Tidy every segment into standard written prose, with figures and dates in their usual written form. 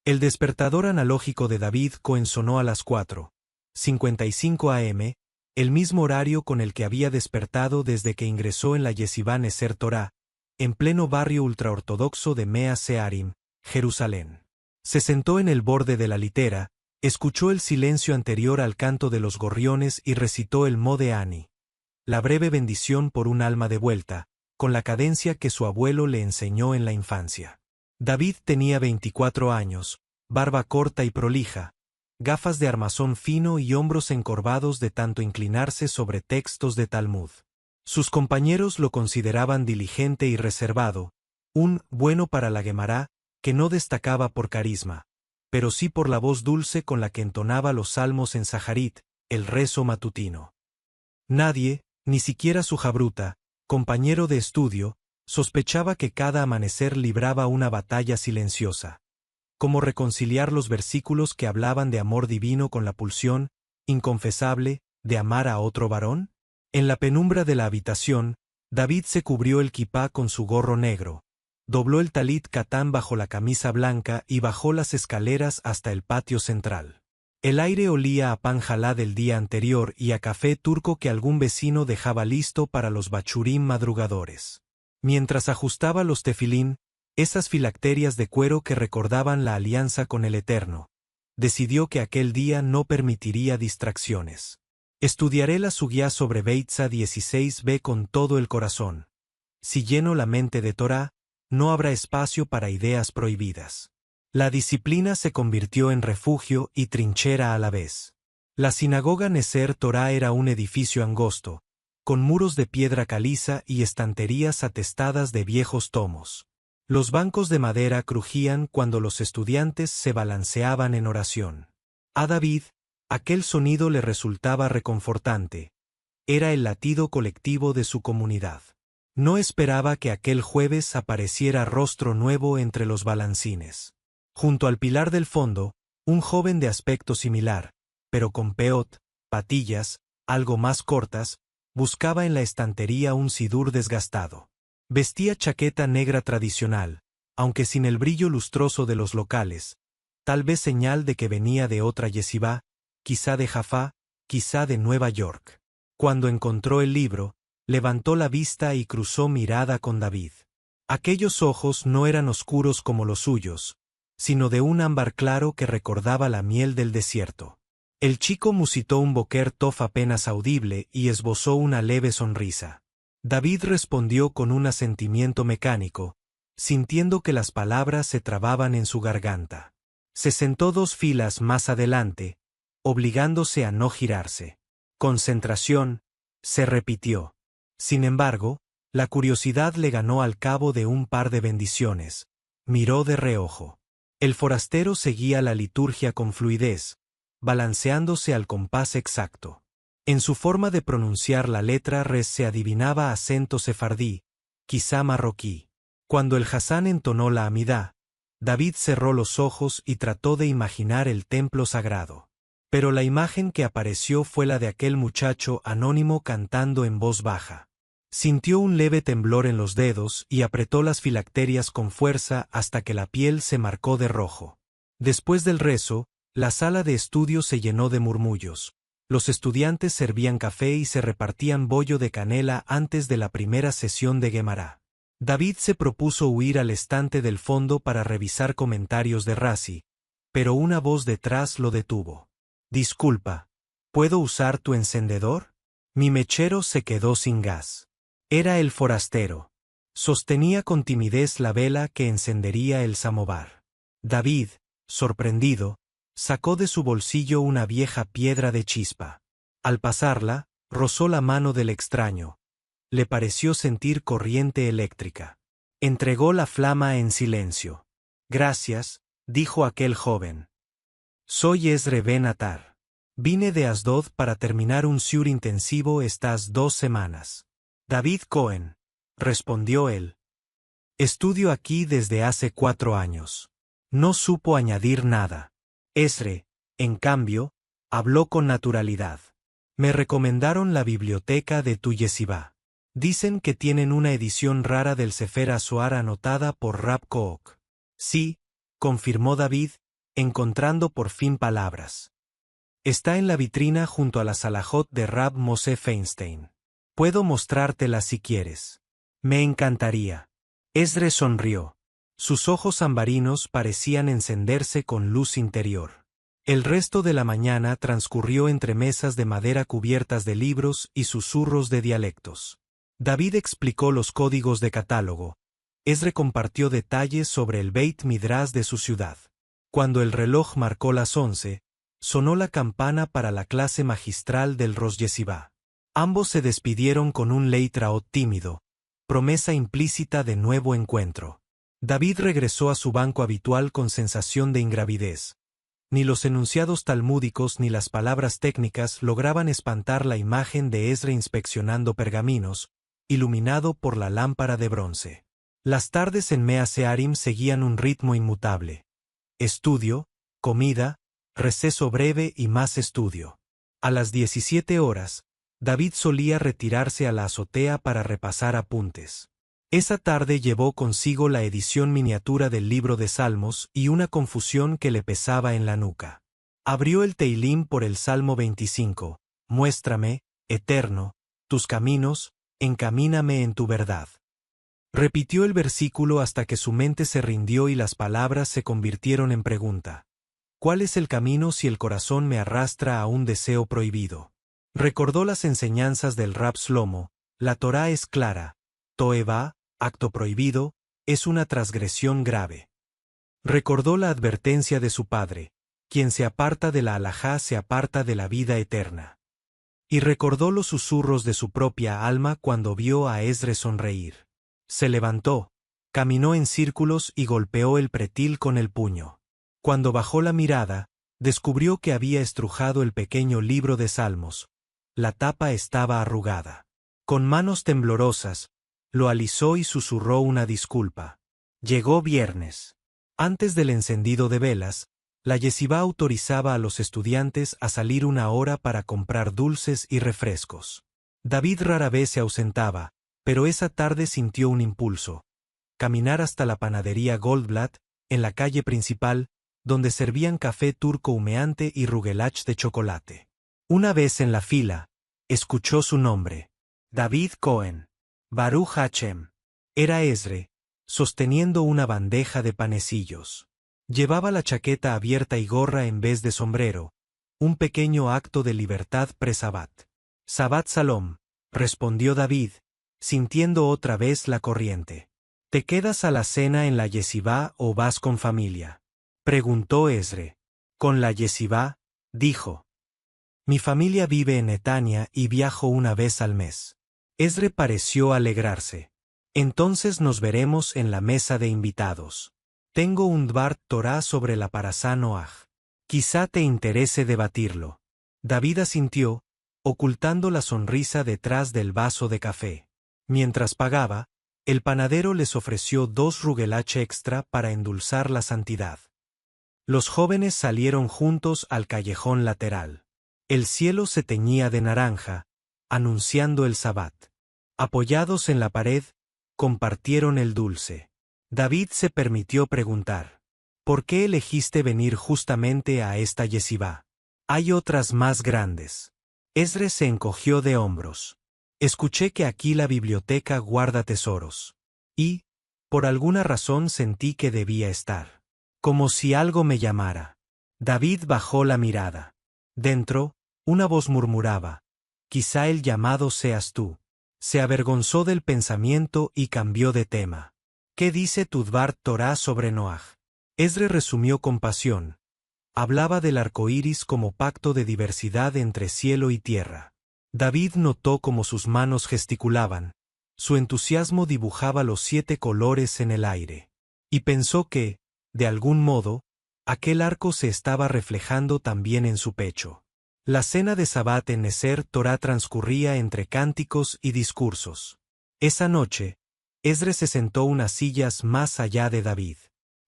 El despertador analógico de David Cohen sonó a las 4:55 am, el mismo horario con el que había despertado desde que ingresó en la Yeshivá Neser Torah, en pleno barrio ultraortodoxo de Mea Shearim, Jerusalén. Se sentó en el borde de la litera, escuchó el silencio anterior al canto de los gorriones y recitó el Mode Ani, la breve bendición por un alma de vuelta, con la cadencia que su abuelo le enseñó en la infancia. David tenía 24 años, barba corta y prolija, gafas de armazón fino y hombros encorvados de tanto inclinarse sobre textos de Talmud. Sus compañeros lo consideraban diligente y reservado, un bueno para la Guemará, que no destacaba por carisma, pero sí por la voz dulce con la que entonaba los salmos en Saharit, el rezo matutino. Nadie, ni siquiera su jabruta, compañero de estudio, sospechaba que cada amanecer libraba una batalla silenciosa. Cómo reconciliar los versículos que hablaban de amor divino con la pulsión inconfesable de amar a otro varón. En la penumbra de la habitación, David se cubrió el kipá con su gorro negro, dobló el talit katán bajo la camisa blanca y bajó las escaleras hasta el patio central. El aire olía a pan jalá del día anterior y a café turco que algún vecino dejaba listo para los bachurim madrugadores. Mientras ajustaba los tefilín, esas filacterias de cuero que recordaban la alianza con el Eterno, decidió que aquel día no permitiría distracciones. Estudiaré la sugiá sobre Beitza 16b con todo el corazón. Si lleno la mente de Torá, no habrá espacio para ideas prohibidas. La disciplina se convirtió en refugio y trinchera a la vez. La sinagoga Neser Torah era un edificio angosto, con muros de piedra caliza y estanterías atestadas de viejos tomos. Los bancos de madera crujían cuando los estudiantes se balanceaban en oración. A David, aquel sonido le resultaba reconfortante. Era el latido colectivo de su comunidad. No esperaba que aquel jueves apareciera rostro nuevo entre los balancines. Junto al pilar del fondo, un joven de aspecto similar, pero con peot, patillas, algo más cortas, buscaba en la estantería un sidur desgastado. Vestía chaqueta negra tradicional, aunque sin el brillo lustroso de los locales, tal vez señal de que venía de otra yeshivá, quizá de Jaffa, quizá de Nueva York. Cuando encontró el libro, levantó la vista y cruzó mirada con David. Aquellos ojos no eran oscuros como los suyos, sino de un ámbar claro que recordaba la miel del desierto. El chico musitó un boker tof apenas audible y esbozó una leve sonrisa. David respondió con un asentimiento mecánico, sintiendo que las palabras se trababan en su garganta. Se sentó 2 filas más adelante, obligándose a no girarse. Concentración, se repitió. Sin embargo, la curiosidad le ganó al cabo de un par de bendiciones. Miró de reojo. El forastero seguía la liturgia con fluidez, balanceándose al compás exacto. En su forma de pronunciar la letra res se adivinaba acento sefardí, quizá marroquí. Cuando el Hassán entonó la amidá, David cerró los ojos y trató de imaginar el templo sagrado. Pero la imagen que apareció fue la de aquel muchacho anónimo cantando en voz baja. Sintió un leve temblor en los dedos y apretó las filacterias con fuerza hasta que la piel se marcó de rojo. Después del rezo, la sala de estudio se llenó de murmullos. Los estudiantes servían café y se repartían bollo de canela antes de la primera sesión de Guemará. David se propuso huir al estante del fondo para revisar comentarios de Razi, pero una voz detrás lo detuvo. «Disculpa, ¿puedo usar tu encendedor? Mi mechero se quedó sin gas». Era el forastero. Sostenía con timidez la vela que encendería el samovar. David, sorprendido, sacó de su bolsillo una vieja piedra de chispa. Al pasarla, rozó la mano del extraño. Le pareció sentir corriente eléctrica. Entregó la flama en silencio. «Gracias», dijo aquel joven. «Soy Ezre Ben Atar. Vine de Asdod para terminar un shiur intensivo estas 2 semanas». «David Cohen», respondió él. «Estudio aquí desde hace 4 años». No supo añadir nada. Ezre, en cambio, habló con naturalidad. «Me recomendaron la biblioteca de tu yeshivá. Dicen que tienen una edición rara del Sefer HaZohar anotada por Rab Kook». «Sí», confirmó David, encontrando por fin palabras. Está en la vitrina junto a la Salahot de Rab Moshe Feinstein. Puedo mostrártela si quieres. Me encantaría. Esdras sonrió. Sus ojos ambarinos parecían encenderse con luz interior. El resto de la mañana transcurrió entre mesas de madera cubiertas de libros y susurros de dialectos. David explicó los códigos de catálogo. Esdras compartió detalles sobre el Beit Midrash de su ciudad. Cuando el reloj marcó las 11, sonó la campana para la clase magistral del Rosh Yeshiva. Ambos se despidieron con un leitraot tímido, promesa implícita de nuevo encuentro. David regresó a su banco habitual con sensación de ingravidez. Ni los enunciados talmúdicos ni las palabras técnicas lograban espantar la imagen de Esdras inspeccionando pergaminos, iluminado por la lámpara de bronce. Las tardes en Mea Shearim seguían un ritmo inmutable. Estudio, comida, receso breve y más estudio. A las 17 horas, David solía retirarse a la azotea para repasar apuntes. Esa tarde llevó consigo la edición miniatura del libro de Salmos y una confusión que le pesaba en la nuca. Abrió el Teilim por el Salmo 25, muéstrame, Eterno, tus caminos, encamíname en tu verdad. Repitió el versículo hasta que su mente se rindió y las palabras se convirtieron en pregunta. ¿Cuál es el camino si el corazón me arrastra a un deseo prohibido? Recordó las enseñanzas del Rab Shlomo, la Torá es clara, Toevá, acto prohibido, es una transgresión grave. Recordó la advertencia de su padre, quien se aparta de la halajá se aparta de la vida eterna. Y recordó los susurros de su propia alma cuando vio a Esdras sonreír. Se levantó, caminó en círculos y golpeó el pretil con el puño. Cuando bajó la mirada, descubrió que había estrujado el pequeño libro de Salmos. La tapa estaba arrugada. Con manos temblorosas, lo alisó y susurró una disculpa. Llegó viernes. Antes del encendido de velas, la yeshivá autorizaba a los estudiantes a salir una hora para comprar dulces y refrescos. David rara vez se ausentaba, pero esa tarde sintió un impulso. Caminar hasta la panadería Goldblatt, en la calle principal, donde servían café turco humeante y rugelach de chocolate. Una vez en la fila, escuchó su nombre. David Cohen. Baruch Hashem. Era Esdras, sosteniendo una bandeja de panecillos. Llevaba la chaqueta abierta y gorra en vez de sombrero, un pequeño acto de libertad pre-Sabbat. Sabbat Salom, respondió David, sintiendo otra vez la corriente. ¿Te quedas a la cena en la yeshivá o vas con familia? Preguntó Esdras. Con la yeshivá, dijo. Mi familia vive en Netania y viajo una vez al mes. Esdras pareció alegrarse. Entonces nos veremos en la mesa de invitados. Tengo un Dvar Torah sobre la Parasá Noaj. Quizá te interese debatirlo. David asintió, ocultando la sonrisa detrás del vaso de café. Mientras pagaba, el panadero les ofreció 2 rugelach extra para endulzar la santidad. Los jóvenes salieron juntos al callejón lateral. El cielo se teñía de naranja, anunciando el Sabbat. Apoyados en la pared, compartieron el dulce. David se permitió preguntar, ¿por qué elegiste venir justamente a esta yeshivá? Hay otras más grandes. Esdras se encogió de hombros. Escuché que aquí la biblioteca guarda tesoros. Y, por alguna razón sentí que debía estar. Como si algo me llamara. David bajó la mirada. Dentro, una voz murmuraba, quizá el llamado seas tú. Se avergonzó del pensamiento y cambió de tema. ¿Qué dice tu Dvar Torah sobre Noaj? Esdras resumió con pasión. Hablaba del arco iris como pacto de diversidad entre cielo y tierra. David notó cómo sus manos gesticulaban. Su entusiasmo dibujaba los 7 colores en el aire. Y pensó que, de algún modo, aquel arco se estaba reflejando también en su pecho. La cena de Sabbat en Neser Torah transcurría entre cánticos y discursos. Esa noche, Esdras se sentó unas sillas más allá de David.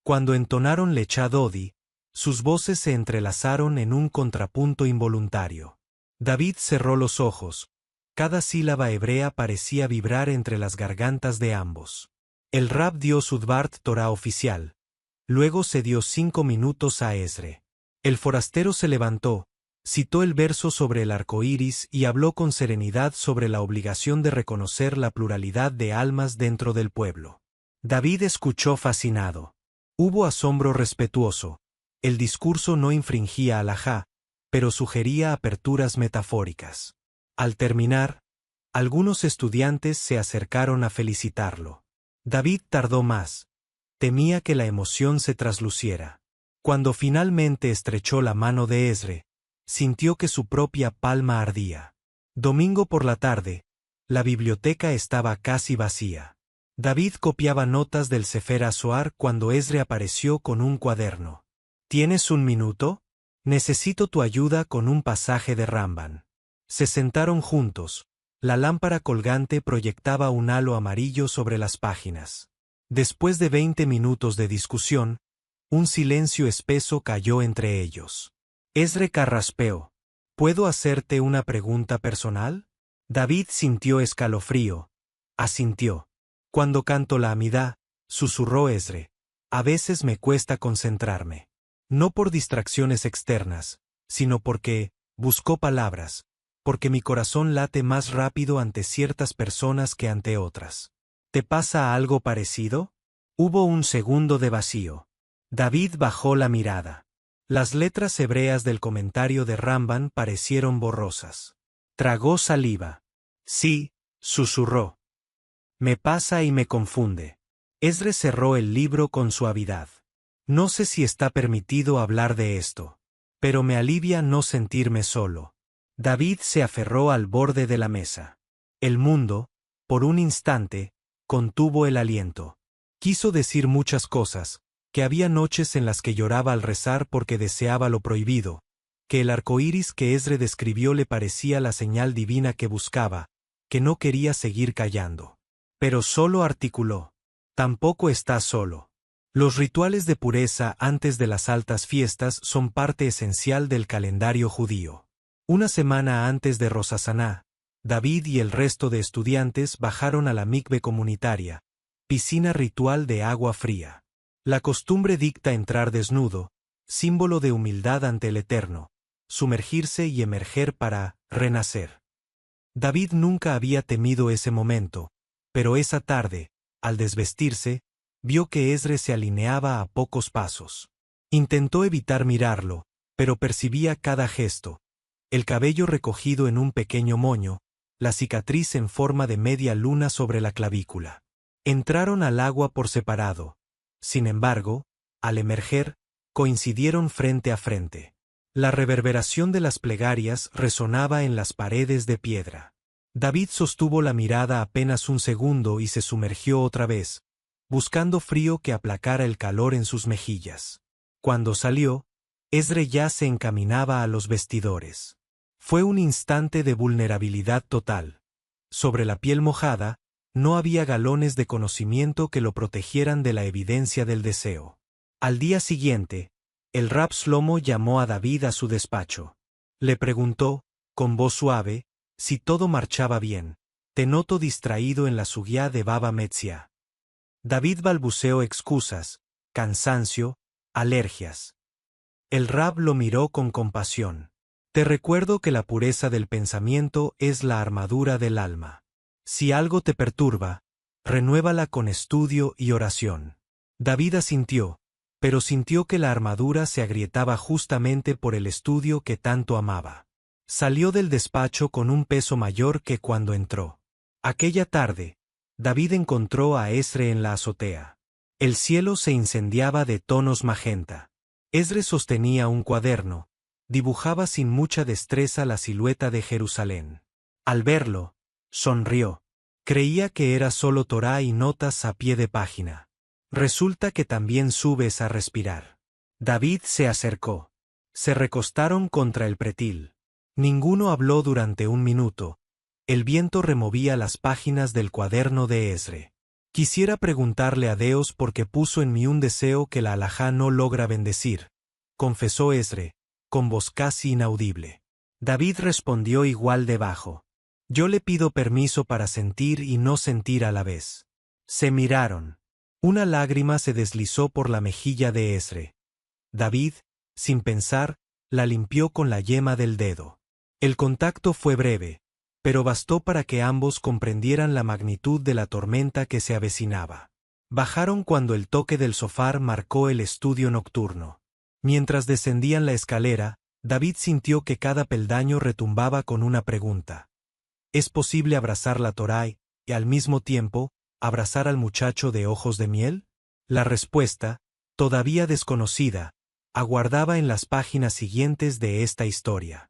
Cuando entonaron Lechá Dodi, sus voces se entrelazaron en un contrapunto involuntario. David cerró los ojos. Cada sílaba hebrea parecía vibrar entre las gargantas de ambos. El Rab dio su Dvar Torah oficial. Luego se dio 5 minutos a Esdre. El forastero se levantó, citó el verso sobre el arco iris y habló con serenidad sobre la obligación de reconocer la pluralidad de almas dentro del pueblo. David escuchó fascinado. Hubo asombro respetuoso. El discurso no infringía alajá, pero sugería aperturas metafóricas. Al terminar, algunos estudiantes se acercaron a felicitarlo. David tardó más. Temía que la emoción se trasluciera. Cuando finalmente estrechó la mano de Esdre, sintió que su propia palma ardía. Domingo por la tarde, la biblioteca estaba casi vacía. David copiaba notas del Sefer HaZohar cuando Esdre apareció con un cuaderno. ¿Tienes un minuto? Necesito tu ayuda con un pasaje de Ramban. Se sentaron juntos. La lámpara colgante proyectaba un halo amarillo sobre las páginas. Después de 20 minutos de discusión, un silencio espeso cayó entre ellos. Esdre carraspeó. ¿Puedo hacerte una pregunta personal? David sintió escalofrío. Asintió. Cuando canto la Amidá, susurró Esdre, a veces me cuesta concentrarme. No por distracciones externas, sino porque, buscó palabras, porque mi corazón late más rápido ante ciertas personas que ante otras. ¿Te pasa algo parecido? Hubo un segundo de vacío. David bajó la mirada. Las letras hebreas del comentario de Ramban parecieron borrosas. Tragó saliva. Sí, susurró. Me pasa y me confunde. Esdre cerró el libro con suavidad. No sé si está permitido hablar de esto, pero me alivia no sentirme solo. David se aferró al borde de la mesa. El mundo, por un instante, contuvo el aliento. Quiso decir muchas cosas, que había noches en las que lloraba al rezar porque deseaba lo prohibido, que el arco iris que Esdre describió le parecía la señal divina que buscaba, que no quería seguir callando. Pero solo articuló. Tampoco estás solo. Los rituales de pureza antes de las altas fiestas son parte esencial del calendario judío. Una semana antes de Rosh Hashaná, David y el resto de estudiantes bajaron a la mikve comunitaria, piscina ritual de agua fría. La costumbre dicta entrar desnudo, símbolo de humildad ante el Eterno, sumergirse y emerger para renacer. David nunca había temido ese momento, pero esa tarde, al desvestirse, vio que Esdre se alineaba a pocos pasos. Intentó evitar mirarlo, pero percibía cada gesto, el cabello recogido en un pequeño moño, la cicatriz en forma de media luna sobre la clavícula. Entraron al agua por separado. Sin embargo, al emerger, coincidieron frente a frente. La reverberación de las plegarias resonaba en las paredes de piedra. David sostuvo la mirada apenas un segundo y se sumergió otra vez, buscando frío que aplacara el calor en sus mejillas. Cuando salió, Esdre ya se encaminaba a los vestidores. Fue un instante de vulnerabilidad total. Sobre la piel mojada, no había galones de conocimiento que lo protegieran de la evidencia del deseo. Al día siguiente, el Rab Shlomo llamó a David a su despacho. Le preguntó, con voz suave, si todo marchaba bien. Te noto distraído en la sugiá de Baba Metzia. David balbuceó excusas, cansancio, alergias. El Rab lo miró con compasión. Te recuerdo que la pureza del pensamiento es la armadura del alma. Si algo te perturba, renuévala con estudio y oración. David asintió, pero sintió que la armadura se agrietaba justamente por el estudio que tanto amaba. Salió del despacho con un peso mayor que cuando entró. Aquella tarde, David encontró a Esdre en la azotea. El cielo se incendiaba de tonos magenta. Esdre sostenía un cuaderno, dibujaba sin mucha destreza la silueta de Jerusalén. Al verlo, sonrió. Creía que era solo Torá y notas a pie de página. Resulta que también subes a respirar. David se acercó. Se recostaron contra el pretil. Ninguno habló durante un minuto. El viento removía las páginas del cuaderno de Esdre. Quisiera preguntarle a Dios por qué puso en mí un deseo que la alajá no logra bendecir, confesó Esdre, con voz casi inaudible. David respondió igual de bajo. Yo le pido permiso para sentir y no sentir a la vez. Se miraron. Una lágrima se deslizó por la mejilla de Esdre. David, sin pensar, la limpió con la yema del dedo. El contacto fue breve, pero bastó para que ambos comprendieran la magnitud de la tormenta que se avecinaba. Bajaron cuando el toque del shofar marcó el estudio nocturno. Mientras descendían la escalera, David sintió que cada peldaño retumbaba con una pregunta. ¿Es posible abrazar la Torá y, al mismo tiempo, abrazar al muchacho de ojos de miel? La respuesta, todavía desconocida, aguardaba en las páginas siguientes de esta historia.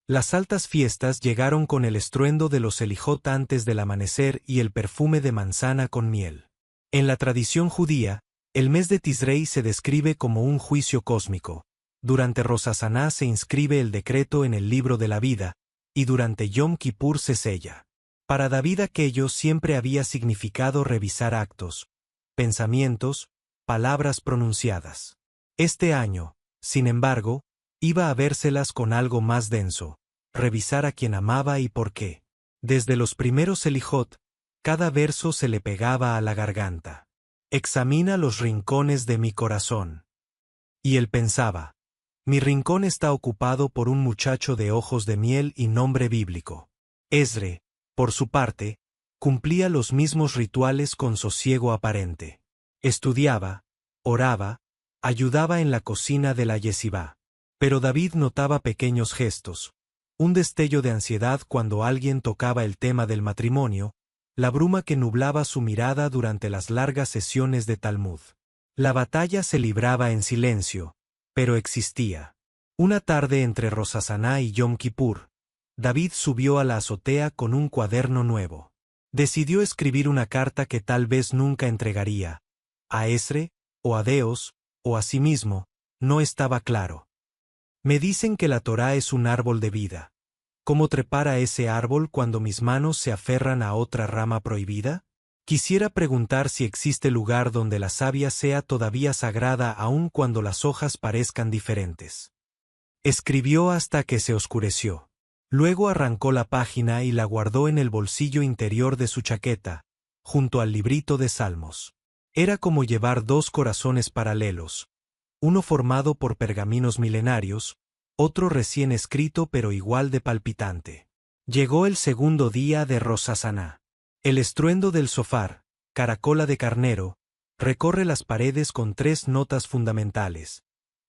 Las altas fiestas llegaron con el estruendo de los selijot antes del amanecer y el perfume de manzana con miel. En la tradición judía, el mes de Tisrei se describe como un juicio cósmico. Durante Rosh Hashaná se inscribe el decreto en el libro de la vida, y durante Yom Kippur se sella. Para David aquello siempre había significado revisar actos, pensamientos, palabras pronunciadas. Este año, sin embargo, iba a vérselas con algo más denso, revisar a quien amaba y por qué. Desde los primeros selijot, cada verso se le pegaba a la garganta. Examina los rincones de mi corazón. Y él pensaba, mi rincón está ocupado por un muchacho de ojos de miel y nombre bíblico. Esdre, por su parte, cumplía los mismos rituales con sosiego aparente. Estudiaba, oraba, ayudaba en la cocina de la yeshivá. Pero David notaba pequeños gestos, un destello de ansiedad cuando alguien tocaba el tema del matrimonio, la bruma que nublaba su mirada durante las largas sesiones de Talmud. La batalla se libraba en silencio, pero existía. Una tarde entre Rosh Hashaná y Yom Kippur, David subió a la azotea con un cuaderno nuevo. Decidió escribir una carta que tal vez nunca entregaría. A Esdre, o a Dios, o a sí mismo, no estaba claro. Me dicen que la Torá es un árbol de vida. ¿Cómo trepar a ese árbol cuando mis manos se aferran a otra rama prohibida? Quisiera preguntar si existe lugar donde la savia sea todavía sagrada aun cuando las hojas parezcan diferentes. Escribió hasta que se oscureció. Luego arrancó la página y la guardó en el bolsillo interior de su chaqueta, junto al librito de Salmos. Era como llevar dos corazones paralelos, uno formado por pergaminos milenarios, otro recién escrito pero igual de palpitante. Llegó el segundo día de Rosh Hashaná. El estruendo del shofar, caracola de carnero, recorre las paredes con tres notas fundamentales: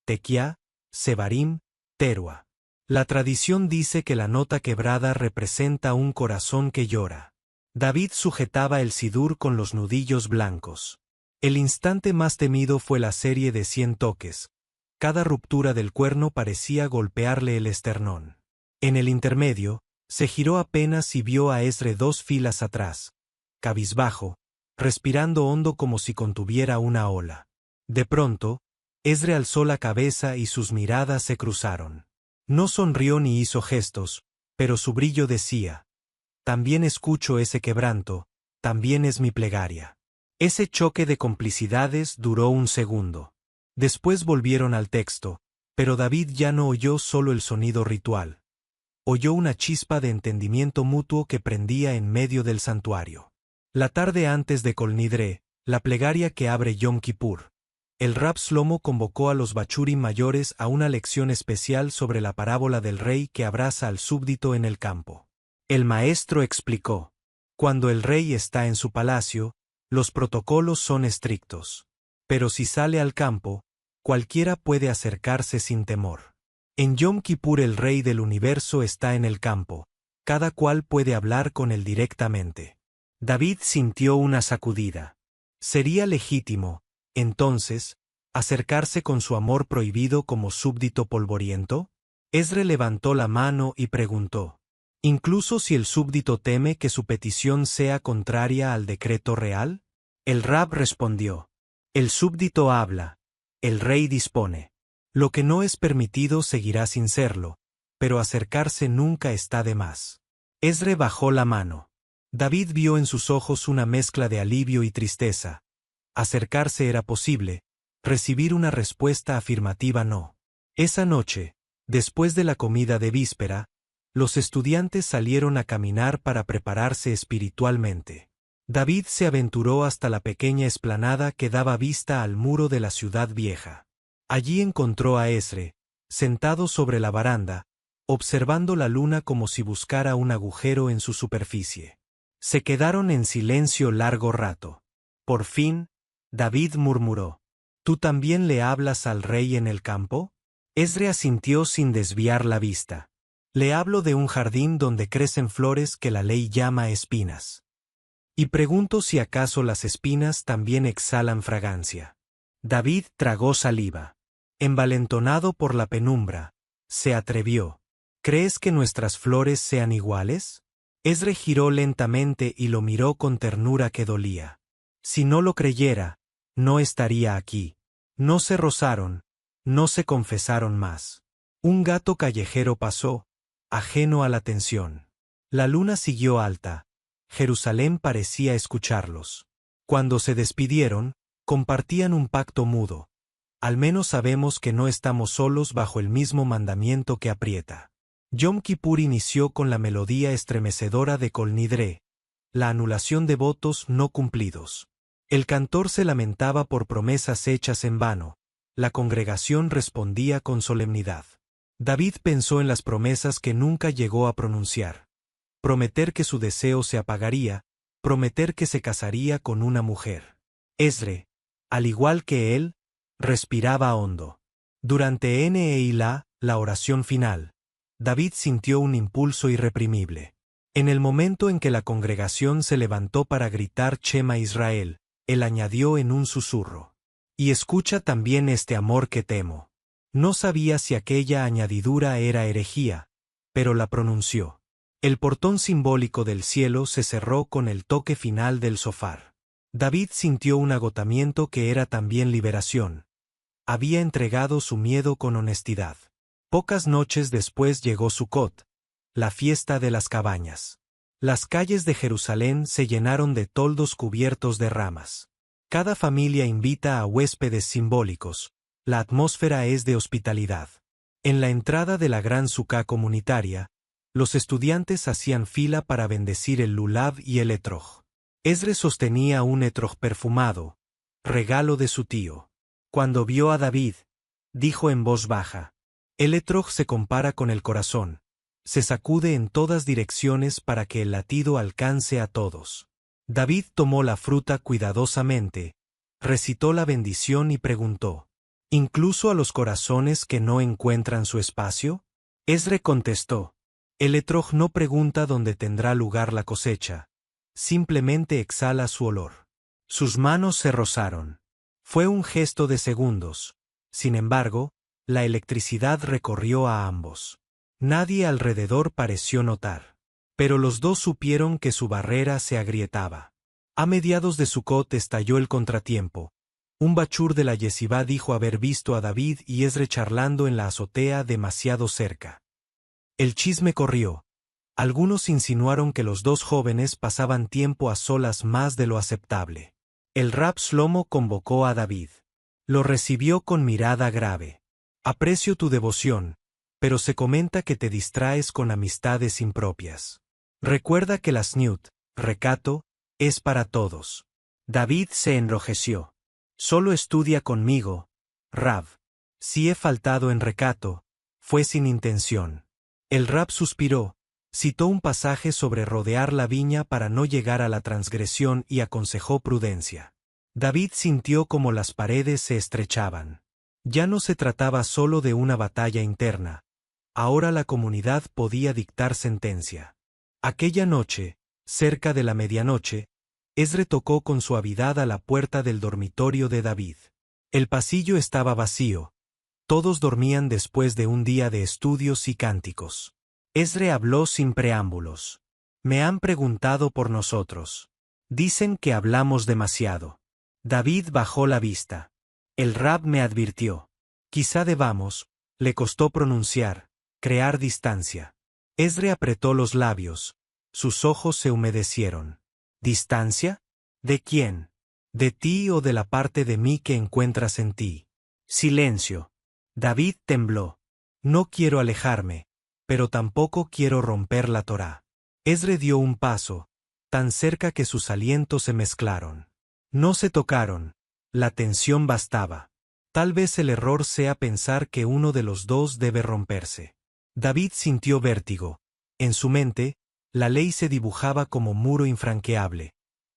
Tequía, Sebarim, Teruah. La tradición dice que la nota quebrada representa un corazón que llora. David sujetaba el sidur con los nudillos blancos. El instante más temido fue la serie de 100 toques. Cada ruptura del cuerno parecía golpearle el esternón. En el intermedio, se giró apenas y vio a Esdre 2 filas atrás, cabizbajo, respirando hondo como si contuviera una ola. De pronto, Esdre alzó la cabeza y sus miradas se cruzaron. No sonrió ni hizo gestos, pero su brillo decía: también escucho ese quebranto, también es mi plegaria. Ese choque de complicidades duró un segundo. Después volvieron al texto, pero David ya no oyó solo el sonido ritual. Oyó una chispa de entendimiento mutuo que prendía en medio del santuario. La tarde antes de Kol Nidre, la plegaria que abre Yom Kippur, el Rab Shlomo convocó a los bachurim mayores a una lección especial sobre la parábola del rey que abraza al súbdito en el campo. El maestro explicó: cuando el rey está en su palacio, los protocolos son estrictos. Pero si sale al campo, cualquiera puede acercarse sin temor. En Yom Kippur el rey del universo está en el campo, cada cual puede hablar con él directamente. David sintió una sacudida. ¿Sería legítimo, entonces, acercarse con su amor prohibido como súbdito polvoriento? Esdre levantó la mano y preguntó: ¿incluso si el súbdito teme que su petición sea contraria al decreto real? El Rab respondió: el súbdito habla, el rey dispone. Lo que no es permitido seguirá sin serlo, pero acercarse nunca está de más. Esdre bajó la mano. David vio en sus ojos una mezcla de alivio y tristeza. Acercarse era posible, recibir una respuesta afirmativa no. Esa noche, después de la comida de víspera, los estudiantes salieron a caminar para prepararse espiritualmente. David se aventuró hasta la pequeña explanada que daba vista al muro de la ciudad vieja. Allí encontró a Esdre, sentado sobre la baranda, observando la luna como si buscara un agujero en su superficie. Se quedaron en silencio largo rato. Por fin, David murmuró: ¿Tú también le hablas al rey en el campo? Esdre asintió sin desviar la vista. Le hablo de un jardín donde crecen flores que la ley llama espinas. Y pregunto si acaso las espinas también exhalan fragancia. David tragó saliva. Envalentonado por la penumbra, se atrevió: ¿Crees que nuestras flores sean iguales? Esdre giró lentamente y lo miró con ternura que dolía. Si no lo creyera, no estaría aquí. No se rozaron, no se confesaron más. Un gato callejero pasó, ajeno a la tensión. La luna siguió alta. Jerusalén parecía escucharlos. Cuando se despidieron, compartían un pacto mudo. Al menos sabemos que no estamos solos bajo el mismo mandamiento que aprieta. Yom Kippur inició con la melodía estremecedora de Kol Nidre, la anulación de votos no cumplidos. El cantor se lamentaba por promesas hechas en vano. La congregación respondía con solemnidad. David pensó en las promesas que nunca llegó a pronunciar. Prometer que su deseo se apagaría, prometer que se casaría con una mujer. Esdre, al igual que él, respiraba hondo. Durante Neilá, la oración final, David sintió un impulso irreprimible. En el momento en que la congregación se levantó para gritar Shema Israel, él añadió en un susurro: Y escucha también este amor que temo. No sabía si aquella añadidura era herejía, pero la pronunció. El portón simbólico del cielo se cerró con el toque final del shofar. David sintió un agotamiento que era también liberación. Había entregado su miedo con honestidad. Pocas noches después llegó Sucot, la fiesta de las cabañas. Las calles de Jerusalén se llenaron de toldos cubiertos de ramas. Cada familia invita a huéspedes simbólicos. La atmósfera es de hospitalidad. En la entrada de la gran sucá comunitaria, los estudiantes hacían fila para bendecir el lulav y el etrog. Esdre sostenía un etrog perfumado, regalo de su tío. Cuando vio a David, dijo en voz baja: El etrog se compara con el corazón. Se sacude en todas direcciones para que el latido alcance a todos. David tomó la fruta cuidadosamente, recitó la bendición y preguntó: ¿Incluso a los corazones que no encuentran su espacio? Esdre contestó: El etrog no pregunta dónde tendrá lugar la cosecha, simplemente exhala su olor. Sus manos se rozaron. Fue un gesto de segundos. Sin embargo, la electricidad recorrió a ambos. Nadie alrededor pareció notar. Pero los dos supieron que su barrera se agrietaba. A mediados de Sucot estalló el contratiempo. Un bachur de la yeshivá dijo haber visto a David y Esdre charlando en la azotea demasiado cerca. El chisme corrió. Algunos insinuaron que los dos jóvenes pasaban tiempo a solas más de lo aceptable. El Rab Shlomo convocó a David. Lo recibió con mirada grave. Aprecio tu devoción, pero se comenta que te distraes con amistades impropias. Recuerda que la sniut, recato, es para todos. David se enrojeció. Solo estudia conmigo, Rab. Si he faltado en recato, fue sin intención. El Rab suspiró, citó un pasaje sobre rodear la viña para no llegar a la transgresión y aconsejó prudencia. David sintió como las paredes se estrechaban. Ya no se trataba solo de una batalla interna. Ahora la comunidad podía dictar sentencia. Aquella noche, cerca de la medianoche, Esdre tocó con suavidad a la puerta del dormitorio de David. El pasillo estaba vacío. Todos dormían después de un día de estudios y cánticos. Esdre habló sin preámbulos. Me han preguntado por nosotros. Dicen que hablamos demasiado. David bajó la vista. El Rab me advirtió. Quizá debamos, le costó pronunciar, crear distancia. Esdre apretó los labios. Sus ojos se humedecieron. ¿Distancia? ¿De quién? ¿De ti o de la parte de mí que encuentras en ti? Silencio. David tembló. No quiero alejarme, pero tampoco quiero romper la Torá. Esdre dio un paso, tan cerca que sus alientos se mezclaron. No se tocaron. La tensión bastaba. Tal vez el error sea pensar que uno de los dos debe romperse. David sintió vértigo. En su mente, la ley se dibujaba como muro infranqueable.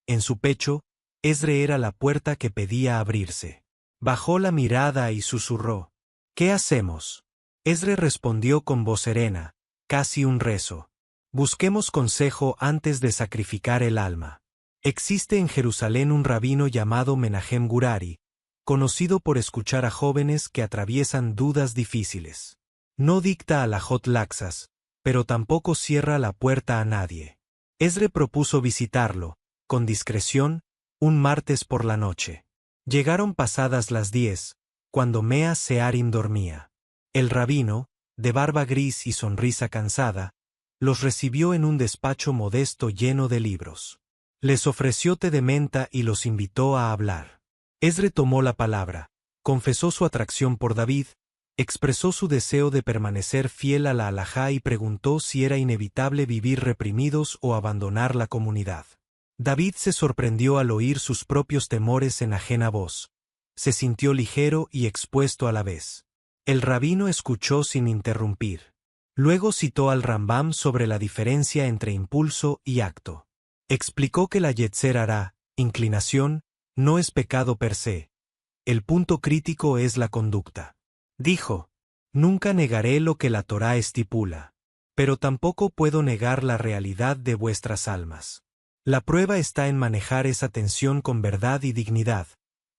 En su pecho, Esdre era la puerta que pedía abrirse. Bajó la mirada y susurró: ¿Qué hacemos? Esdre respondió con voz serena, casi un rezo: Busquemos consejo antes de sacrificar el alma. Existe en Jerusalén un rabino llamado Menahem Gurari, conocido por escuchar a jóvenes que atraviesan dudas difíciles. No dicta alajot laxas, pero tampoco cierra la puerta a nadie. Esdre propuso visitarlo, con discreción, un martes por la noche. Llegaron pasadas las 10, cuando Mea Searim dormía. El rabino, de barba gris y sonrisa cansada, los recibió en un despacho modesto lleno de libros. Les ofreció té de menta y los invitó a hablar. Esdre tomó la palabra, confesó su atracción por David, expresó su deseo de permanecer fiel a la halajá y preguntó si era inevitable vivir reprimidos o abandonar la comunidad. David se sorprendió al oír sus propios temores en ajena voz. Se sintió ligero y expuesto a la vez. El rabino escuchó sin interrumpir. Luego citó al Rambam sobre la diferencia entre impulso y acto. Explicó que la yetzer hará, inclinación, no es pecado per se. El punto crítico es la conducta. Dijo: Nunca negaré lo que la Torá estipula, pero tampoco puedo negar la realidad de vuestras almas. La prueba está en manejar esa tensión con verdad y dignidad,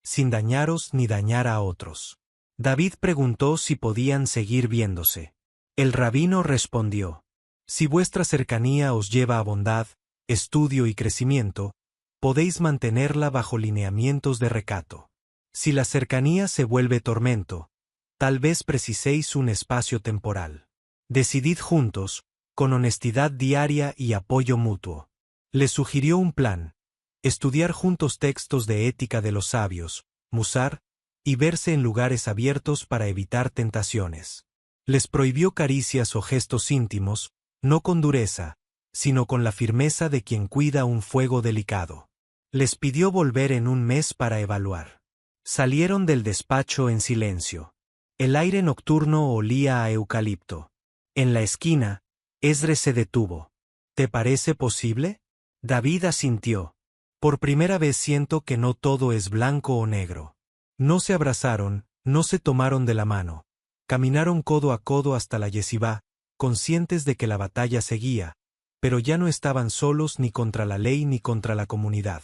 sin dañaros ni dañar a otros. David preguntó si podían seguir viéndose. El rabino respondió: Si vuestra cercanía os lleva a bondad, estudio y crecimiento, podéis mantenerla bajo lineamientos de recato. Si la cercanía se vuelve tormento, tal vez preciséis un espacio temporal. Decidid juntos, con honestidad diaria y apoyo mutuo. Les sugirió un plan: estudiar juntos textos de ética de los sabios, musar, y verse en lugares abiertos para evitar tentaciones. Les prohibió caricias o gestos íntimos, no con dureza, sino con la firmeza de quien cuida un fuego delicado. Les pidió volver en un mes para evaluar. Salieron del despacho en silencio. El aire nocturno olía a eucalipto. En la esquina, Esdre se detuvo. ¿Te parece posible? David asintió. Por primera vez siento que no todo es blanco o negro. No se abrazaron, no se tomaron de la mano. Caminaron codo a codo hasta la yeshivá, conscientes de que la batalla seguía, pero ya no estaban solos ni contra la ley ni contra la comunidad.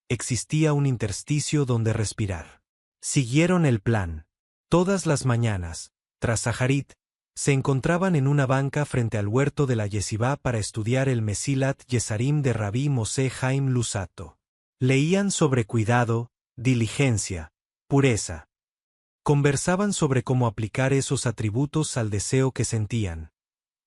Existía un intersticio donde respirar. Siguieron el plan. Todas las mañanas, tras Saharit, se encontraban en una banca frente al huerto de la yeshivá para estudiar el Mesilat Yesarim de Rabí Moshe Haim Luzzatto. Leían sobre cuidado, diligencia, pureza. Conversaban sobre cómo aplicar esos atributos al deseo que sentían.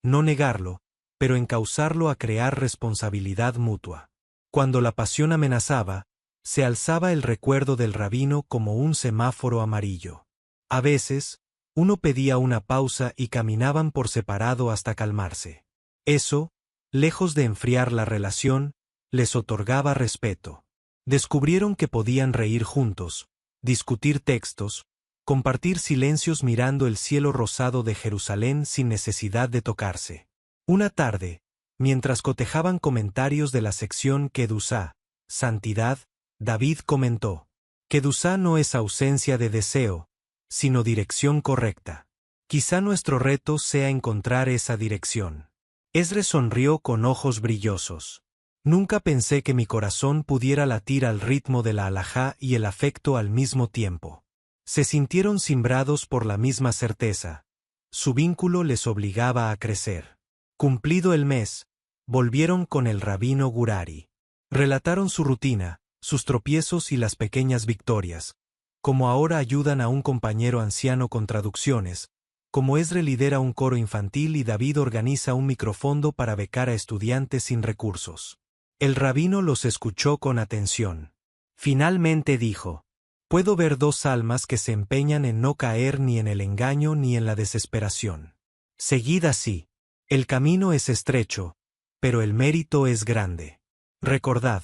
No negarlo, pero encauzarlo a crear responsabilidad mutua. Cuando la pasión amenazaba, se alzaba el recuerdo del rabino como un semáforo amarillo. A veces, uno pedía una pausa y caminaban por separado hasta calmarse. Eso, lejos de enfriar la relación, les otorgaba respeto. Descubrieron que podían reír juntos, discutir textos, compartir silencios mirando el cielo rosado de Jerusalén sin necesidad de tocarse. Una tarde, mientras cotejaban comentarios de la sección Kedusá, Santidad, David comentó: Kedusá no es ausencia de deseo, sino dirección correcta. Quizá nuestro reto sea encontrar esa dirección. Esdre sonrió con ojos brillosos. Nunca pensé que mi corazón pudiera latir al ritmo de la halajá y el afecto al mismo tiempo. Se sintieron cimbrados por la misma certeza. Su vínculo les obligaba a crecer. Cumplido el mes, volvieron con el rabino Gurari. Relataron su rutina, sus tropiezos y las pequeñas victorias, como ahora ayudan a un compañero anciano con traducciones, como Esdre lidera un coro infantil y David organiza un microfondo para becar a estudiantes sin recursos. El rabino los escuchó con atención. Finalmente dijo: Puedo ver dos almas que se empeñan en no caer ni en el engaño ni en la desesperación. Seguid así. El camino es estrecho, pero el mérito es grande. Recordad,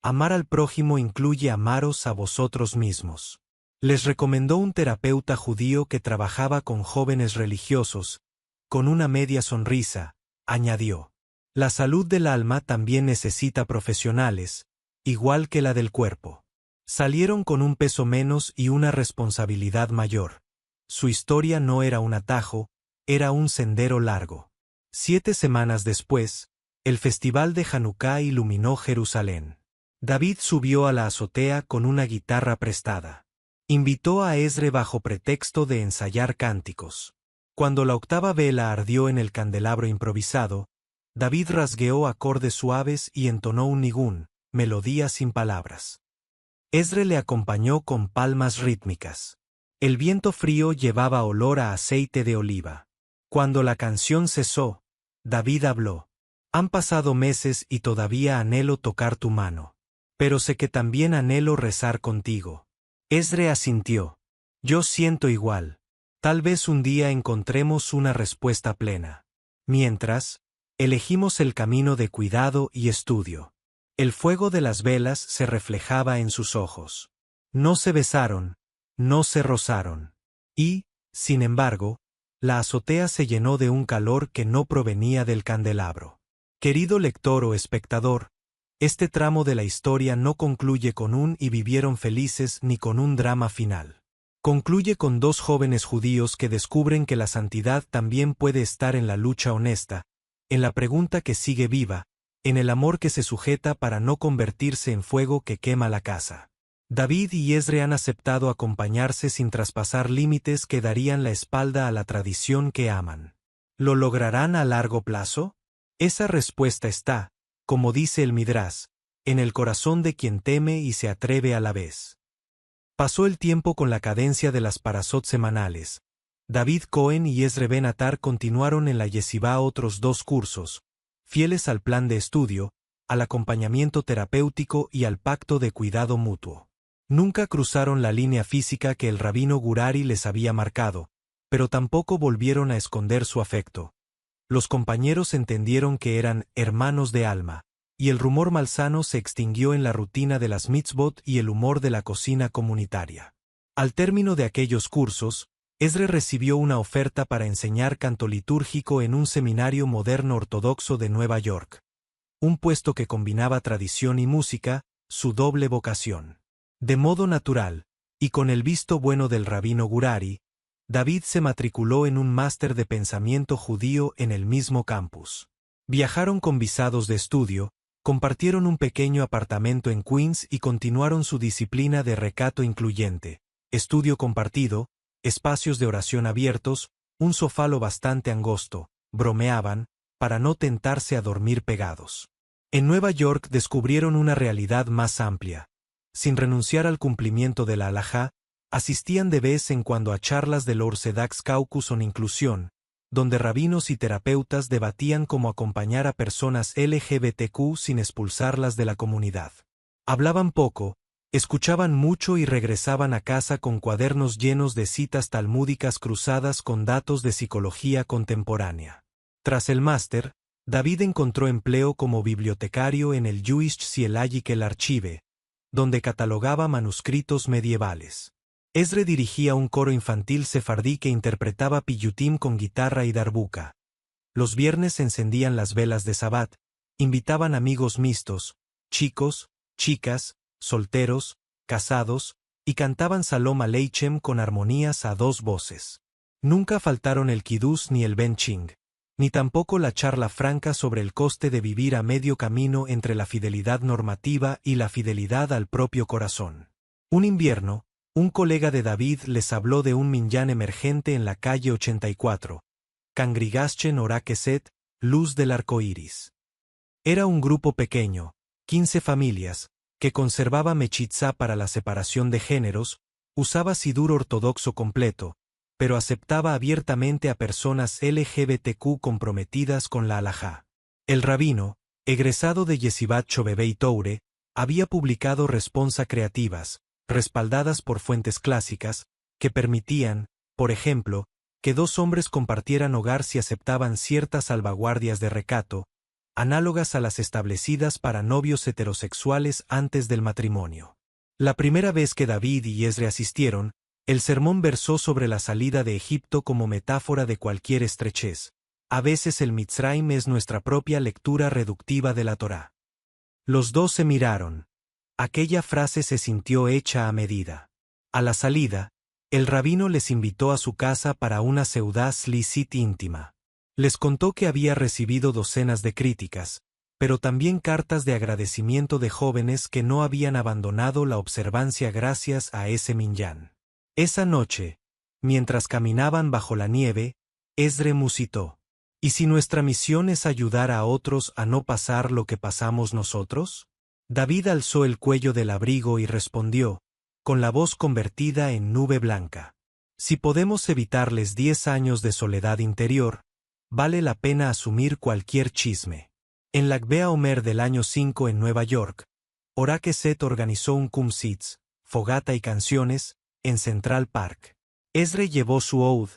amar al prójimo incluye amaros a vosotros mismos. Les recomendó un terapeuta judío que trabajaba con jóvenes religiosos. Con una media sonrisa, añadió: la salud del alma también necesita profesionales, igual que la del cuerpo. Salieron con un peso menos y una responsabilidad mayor. Su historia no era un atajo, era un sendero largo. 7 semanas después, el festival de Hanukkah iluminó Jerusalén. David subió a la azotea con una guitarra prestada. Invitó a Esdre bajo pretexto de ensayar cánticos. Cuando la octava vela ardió en el candelabro improvisado, David rasgueó acordes suaves y entonó un nigún, melodía sin palabras. Esdre le acompañó con palmas rítmicas. El viento frío llevaba olor a aceite de oliva. Cuando la canción cesó, David habló: han pasado meses y todavía anhelo tocar tu mano. Pero sé que también anhelo rezar contigo. Esdre asintió. Yo siento igual. Tal vez un día encontremos una respuesta plena. Mientras, elegimos el camino de cuidado y estudio. El fuego de las velas se reflejaba en sus ojos. No se besaron, no se rozaron. Y, sin embargo, la azotea se llenó de un calor que no provenía del candelabro. Querido lector o espectador, este tramo de la historia no concluye con un "y vivieron felices" ni con un drama final. Concluye con dos jóvenes judíos que descubren que la santidad también puede estar en la lucha honesta, en la pregunta que sigue viva, en el amor que se sujeta para no convertirse en fuego que quema la casa. David y Esdre han aceptado acompañarse sin traspasar límites que darían la espalda a la tradición que aman. ¿Lo lograrán a largo plazo? Esa respuesta está, como dice el Midrash, en el corazón de quien teme y se atreve a la vez. Pasó el tiempo con la cadencia de las parasot semanales. David Cohen y Esdre Ben Atar continuaron en la yeshivá otros 2 cursos, fieles al plan de estudio, al acompañamiento terapéutico y al pacto de cuidado mutuo. Nunca cruzaron la línea física que el rabino Gurari les había marcado, pero tampoco volvieron a esconder su afecto. Los compañeros entendieron que eran hermanos de alma, y el rumor malsano se extinguió en la rutina de las mitzvot y el humor de la cocina comunitaria. Al término de aquellos cursos, Esdre recibió una oferta para enseñar canto litúrgico en un seminario moderno ortodoxo de Nueva York. Un puesto que combinaba tradición y música, su doble vocación. De modo natural, y con el visto bueno del rabino Gurari, David se matriculó en un máster de pensamiento judío en el mismo campus. Viajaron con visados de estudio, compartieron un pequeño apartamento en Queens y continuaron su disciplina de recato incluyente, estudio compartido, espacios de oración abiertos, un sofá lo bastante angosto, bromeaban, para no tentarse a dormir pegados. En Nueva York descubrieron una realidad más amplia. Sin renunciar al cumplimiento de la halajá, asistían de vez en cuando a charlas del Orthodox Caucus on Inclusión, donde rabinos y terapeutas debatían cómo acompañar a personas LGBTQ sin expulsarlas de la comunidad. Hablaban poco, escuchaban mucho y regresaban a casa con cuadernos llenos de citas talmúdicas cruzadas con datos de psicología contemporánea. Tras el máster, David encontró empleo como bibliotecario en el Jewish Theological Archive, donde catalogaba manuscritos medievales. Esdre dirigía un coro infantil sefardí que interpretaba piyutim con guitarra y darbuka. Los viernes encendían las velas de Sabbat, invitaban amigos mixtos, chicos, chicas, solteros, casados, y cantaban Salom Aleichem con armonías a 2 voces. Nunca faltaron el kiddush ni el benching, ni tampoco la charla franca sobre el coste de vivir a medio camino entre la fidelidad normativa y la fidelidad al propio corazón. Un invierno, un colega de David les habló de un minyan emergente en la calle 84, Cangrigaschen Orakeset, Luz del Arco Iris. Era un grupo pequeño, 15 familias, que conservaba mechitzá para la separación de géneros, usaba sidur ortodoxo completo, pero aceptaba abiertamente a personas LGBTQ comprometidas con la halajá. El rabino, egresado de Yeshivat Shovevei Toure, había publicado responsa creativas, respaldadas por fuentes clásicas, que permitían, por ejemplo, que 2 hombres compartieran hogar si aceptaban ciertas salvaguardias de recato, análogas a las establecidas para novios heterosexuales antes del matrimonio. La primera vez que David y Esdre asistieron, el sermón versó sobre la salida de Egipto como metáfora de cualquier estrechez. A veces el Mitzrayim es nuestra propia lectura reductiva de la Torá. Los dos se miraron. Aquella frase se sintió hecha a medida. A la salida, el rabino les invitó a su casa para una seudá slisit íntima. Les contó que había recibido docenas de críticas, pero también cartas de agradecimiento de jóvenes que no habían abandonado la observancia gracias a ese minyan. Esa noche, mientras caminaban bajo la nieve, Esdre musitó: ¿y si nuestra misión es ayudar a otros a no pasar lo que pasamos nosotros? David alzó el cuello del abrigo y respondió, con la voz convertida en nube blanca: si podemos evitarles 10 años de soledad interior, vale la pena asumir cualquier chisme. En la Gbea Omer del año 5 en Nueva York, Ora Kesset organizó un kumsitz, fogata y canciones, en Central Park. Esdre llevó su oud,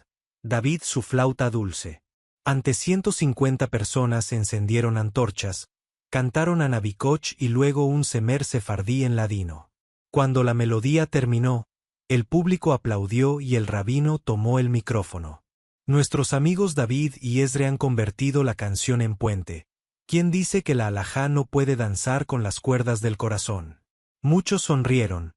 David su flauta dulce. Ante 150 personas encendieron antorchas, cantaron a Nabikoch y luego un semer sefardí en ladino. Cuando la melodía terminó, el público aplaudió y el rabino tomó el micrófono. Nuestros amigos David y Esdre han convertido la canción en puente. ¿Quién dice que la alajá no puede danzar con las cuerdas del corazón? Muchos sonrieron.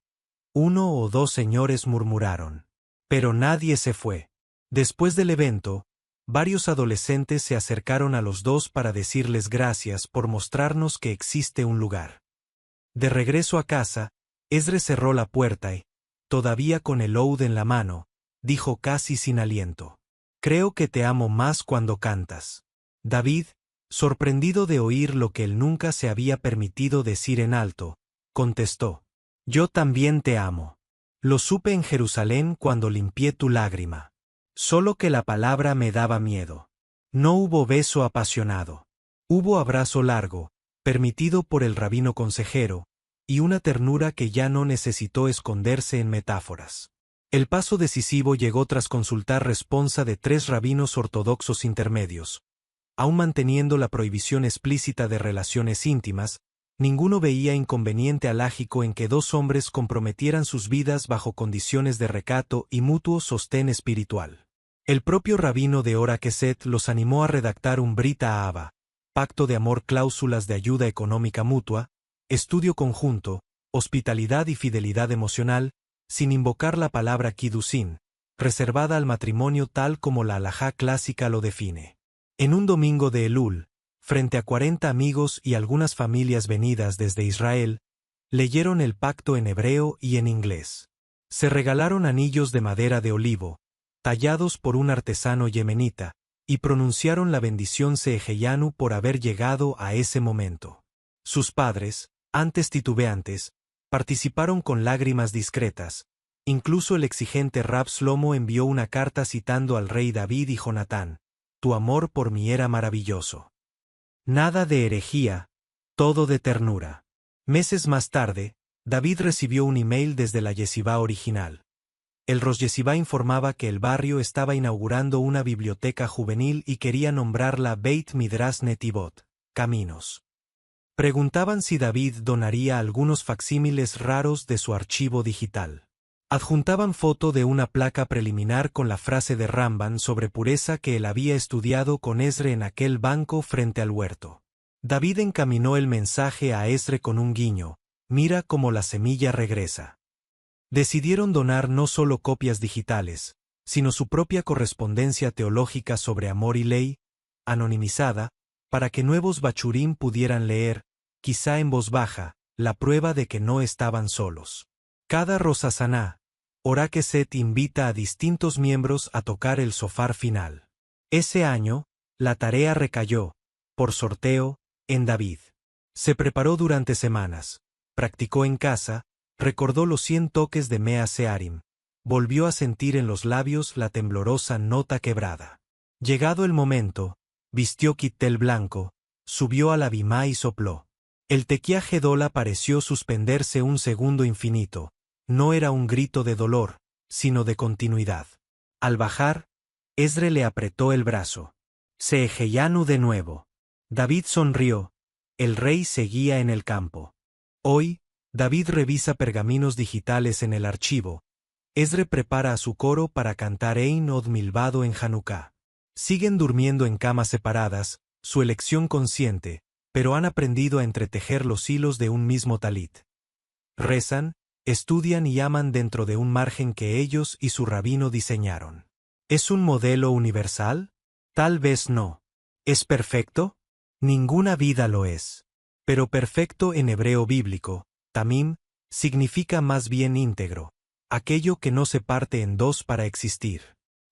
1 o 2 señores murmuraron. Pero nadie se fue. Después del evento, varios adolescentes se acercaron a los dos para decirles gracias por mostrarnos que existe un lugar. De regreso a casa, Esdre cerró la puerta y, todavía con el oud en la mano, dijo casi sin aliento: creo que te amo más cuando cantas. David, sorprendido de oír lo que él nunca se había permitido decir en alto, contestó: yo también te amo. Lo supe en Jerusalén cuando limpié tu lágrima. Solo que la palabra me daba miedo. No hubo beso apasionado. Hubo abrazo largo, permitido por el rabino consejero, y una ternura que ya no necesitó esconderse en metáforas. El paso decisivo llegó tras consultar responsa de 3 rabinos ortodoxos intermedios. Aún manteniendo la prohibición explícita de relaciones íntimas, ninguno veía inconveniente alágico en que 2 hombres comprometieran sus vidas bajo condiciones de recato y mutuo sostén espiritual. El propio rabino de Ora Kesset los animó a redactar un Brit Ahava, pacto de amor, cláusulas de ayuda económica mutua, estudio conjunto, hospitalidad y fidelidad emocional, sin invocar la palabra kiddushín, reservada al matrimonio tal como la halajá clásica lo define. En un domingo de Elul, frente a 40 amigos y algunas familias venidas desde Israel, leyeron el pacto en hebreo y en inglés. Se regalaron anillos de madera de olivo, tallados por un artesano yemenita, y pronunciaron la bendición Seheyanu por haber llegado a ese momento. Sus padres, antes titubeantes, participaron con lágrimas discretas. Incluso el exigente Rab Shlomo envió una carta citando al rey David y Jonatán: tu amor por mí era maravilloso. Nada de herejía, todo de ternura. Meses más tarde, David recibió un email desde la yeshivá original. El Rosh Yeshivá informaba que el barrio estaba inaugurando una biblioteca juvenil y quería nombrarla Beit Midrash Netivot, Caminos. Preguntaban si David donaría algunos facsímiles raros de su archivo digital. Adjuntaban foto de una placa preliminar con la frase de Ramban sobre pureza que él había estudiado con Esdre en aquel banco frente al huerto. David encaminó el mensaje a Esdre con un guiño: mira cómo la semilla regresa. Decidieron donar no solo copias digitales, sino su propia correspondencia teológica sobre amor y ley, anonimizada, para que nuevos bachurim pudieran leer, quizá en voz baja, la prueba de que no estaban solos. Cada Rosh Hashaná, Ora Kesset invita a distintos miembros a tocar el shofar final. Ese año, la tarea recayó, por sorteo, en David. Se preparó durante semanas, practicó en casa, recordó los 100 toques de Mea Searim, volvió a sentir en los labios la temblorosa nota quebrada. Llegado el momento, vistió kittel blanco, subió a la bimá y sopló. El tequiá Gedolá pareció suspenderse un segundo infinito. No era un grito de dolor, sino de continuidad. Al bajar, Esdre le apretó el brazo. Seheyanu de nuevo. David sonrió. El rey seguía en el campo. Hoy, David revisa pergaminos digitales en el archivo. Esdre prepara a su coro para cantar Ein Od Milvado en Hanukkah. Siguen durmiendo en camas separadas, su elección consciente, pero han aprendido a entretejer los hilos de un mismo talit. Rezan, estudian y aman dentro de un margen que ellos y su rabino diseñaron. ¿Es un modelo universal? Tal vez no. ¿Es perfecto? Ninguna vida lo es. Pero perfecto en hebreo bíblico, tamim, significa más bien íntegro, aquello que no se parte en dos para existir.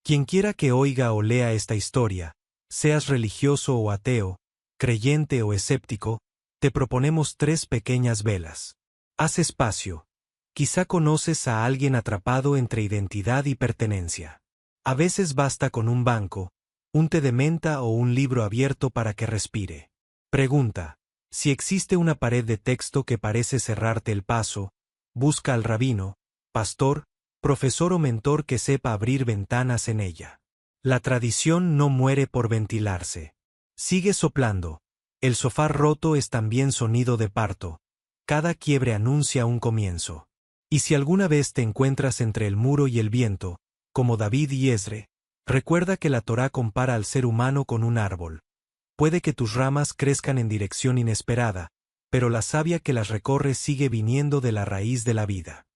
Quienquiera que oiga o lea esta historia, seas religioso o ateo, creyente o escéptico, te proponemos 3 pequeñas velas. Haz espacio. Quizá conoces a alguien atrapado entre identidad y pertenencia. A veces basta con un banco, un té de menta o un libro abierto para que respire. Pregunta: si existe una pared de texto que parece cerrarte el paso, busca al rabino, pastor, profesor o mentor que sepa abrir ventanas en ella. La tradición no muere por ventilarse. Sigue soplando. El sofá roto es también sonido de parto. Cada quiebre anuncia un comienzo. Y si alguna vez te encuentras entre el muro y el viento, como David y Esdre, recuerda que la Torá compara al ser humano con un árbol. Puede que tus ramas crezcan en dirección inesperada, pero la savia que las recorre sigue viniendo de la raíz de la vida.